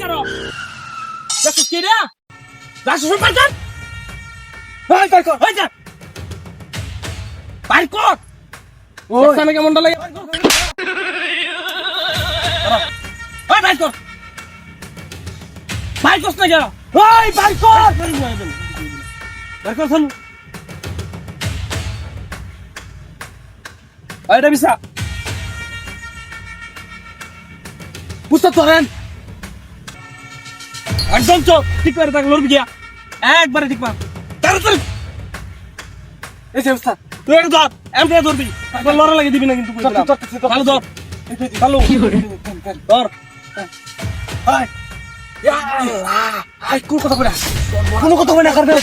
কারো দেখো কি রে রাসু সব পাইছেন ভাই কর ভাই যা ভাই কর ও সামনে কেমন লাগে ভাই ভাই কর ভাই কষ্ট না কেন ভাই ভাই কর ভাই কর শুন আইডা বিসা বুঝতে পারেন একদম চোখ ঠিক করে থাক লড়বি গিয়া একবারে ঠিক পার তাড়াতাড়ি এই যে উস্তাদ তুই একটু ধর এমনি ধরবি একবার লড়া লাগিয়ে দিবি না কিন্তু ভালো ধর ভালো ধর হাই হাই কোন কথা বলে কোনো কথা বলে না করবে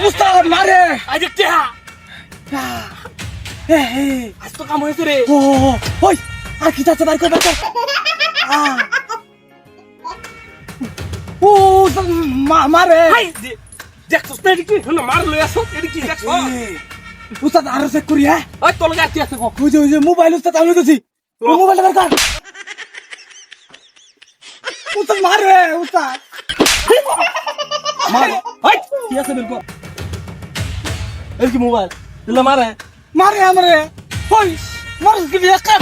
উস্তাদ মারে আজ টিয়া আজ তো কাম হয়েছে রে ও ওই আর কি যাচ্ছে বাইর কর ও মারে দেখছস না এদিকে না মার লই আসো এদিকে দেখছ উস্তাদ আর চেক করি হ্যাঁ ওই তোর গাতি আছে কো ওই যে মোবাইল উস্তাদ আমি দিছি মোবাইলটা বের কর উস্তাদ মারে উস্তাদ মার ওই কি আছে বের কর এর কি মোবাইল দিলা মারে মারে আমারে ওই মারস কি একা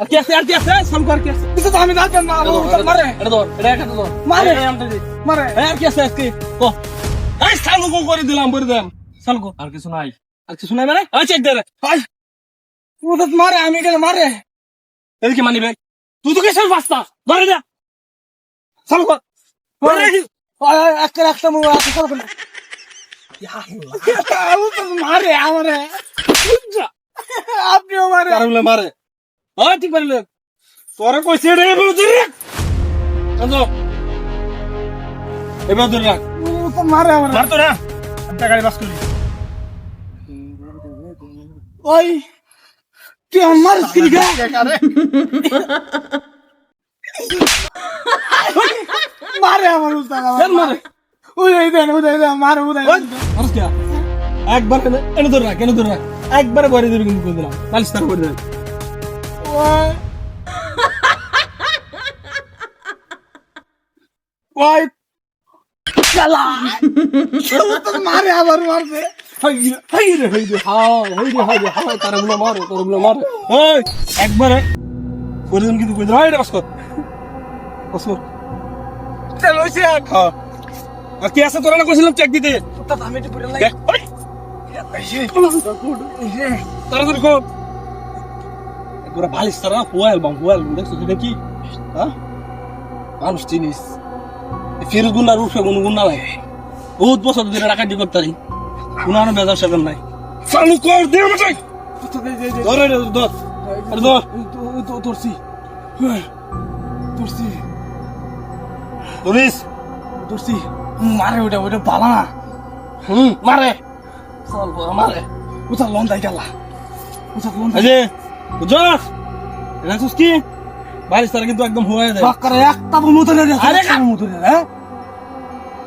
আর কি আছে সমকর কি আছে তো আমি দাঁত না মারে এটা ধর মারে মারে আর কি আছে আজকে কো এই সালু কো করে দিলাম বলে দেন সালু আর কিছু নাই মানে আচ্ছা চেক দে রে ভাই ও তো মারে আমি কেন মারে এই কি মানি ভাই তুই তো কেসে বাস্তা ধরে দে সালু কো মারে একটা মুখ আছে সালু কো মারে আমারে আপনিও মারে আরে মারে হ্যাঁ ঠিক বললে তোরে কইছে রে বুঝি আজো এবার ধরে রাখ ও তো মারে আমার মার তো না একটা গাড়ি বাস করি ওই তুই আমার স্ক্রিন গা আরে মারে আমার উস্তাদ মারে ওই দেন মারে আর কি একবার এনে ধরে রাখ একবারে ভরে দিবি কিন্তু কই দিলাম 40 টাকা করে দেন ওই শালা তো মারে আবার মারবে হাই রে তারগুলো মারো ওই একবারে করে দিন কিন্তু কই দিলাম এটা বাস কর চল ওইছে আর কি আছে তোরা না কইছিলাম চেক দিতে আমি একটু পড়ে লাগে তাড়াতাড়ি কর একবার বালিশ তারা হুয়াল দেখছো তুই দেখি হ্যাঁ মানুষ চিনিস ফিরোজ গুন্ডা রূপে গুন্ডা লাগে বহুত বছর ধরে টাকা দিয়ে করতে পারি উনার বেজার সেজন নাই চালু কর দে আমাকে ধরে ধর ধরছি মারে ওটা পালা না মারে মারে ওটা লন দাই গেলা আরে বুঝছস এটা কি বালিশ তারা কিন্তু একদম হুয়ায় দেয় বাক্কারে একটা মুতো রে আরে মুতো রে হ্যাঁ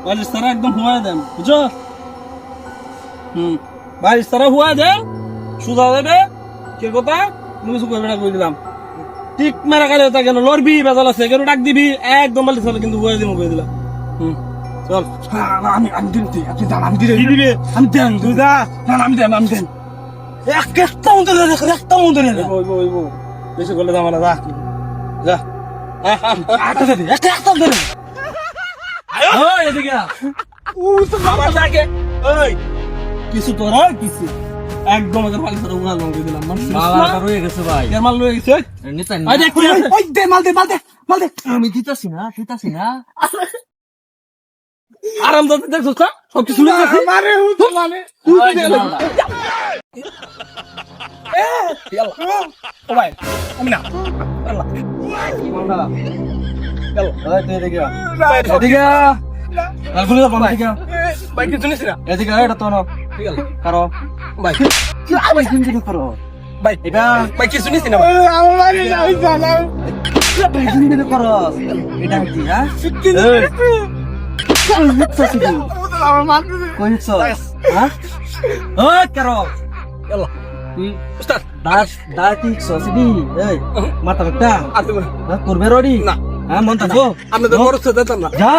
বালিশ তারা একদম হুয়ায় দেন বুঝছো বালিশ তারা হুয়ায় দেন সুজা দেবে কি কথা তুমি কিছু কইবে না কই দিলাম ঠিক মেরা কালে তা কেন লড়বি বেজাল আছে কেন ডাক দিবি একদম বালিশ তারা কিন্তু হুয়ায় দিমু কই দিলাম চল আমি দিন তুই আপনি দাম আমি দিবে আমি দেন তুই দা না আমি দেন একটা মুতো রে একটা মুতো রে ওই বেশি করলে দাম না যা একটা দে একটা দে ওই এদিকে ও তো বাবা থাকে ওই কিছু তোর কিছু একদম আগে পালি তোর উড়াল লঙ্গে দিলাম মাল রয়ে গেছে ভাই এর মাল রয়ে গেছে নিতে না ওই দে মাল দে আমি দিতাছি না আরাম দাতে দেখছস না সব কিছু শুনে গেছে মারে হুত মানে ও ভাই আমি না আল্লাহ চলো তুই এদিকে আলগুলো বন্ধ দিকে ভাই কি শুনিস না এদিকে এটা তো না ঠিক আছে করো ভাই কি আবার কিন্তু করো ভাই এটা ভাই কি শুনিস না আমার বাড়ি যাই জানা ভাই কিন্তু করো এটা কি হ্যাঁ আমার মাথা কইছো হ্যাঁ ও করো চলো উস্তাদ দাস দাটি সসিডি এই মাথা একটা আর তুমি করবে রডি না হ্যাঁ মন থাকবো আপনি তো বড় দিতাম না যা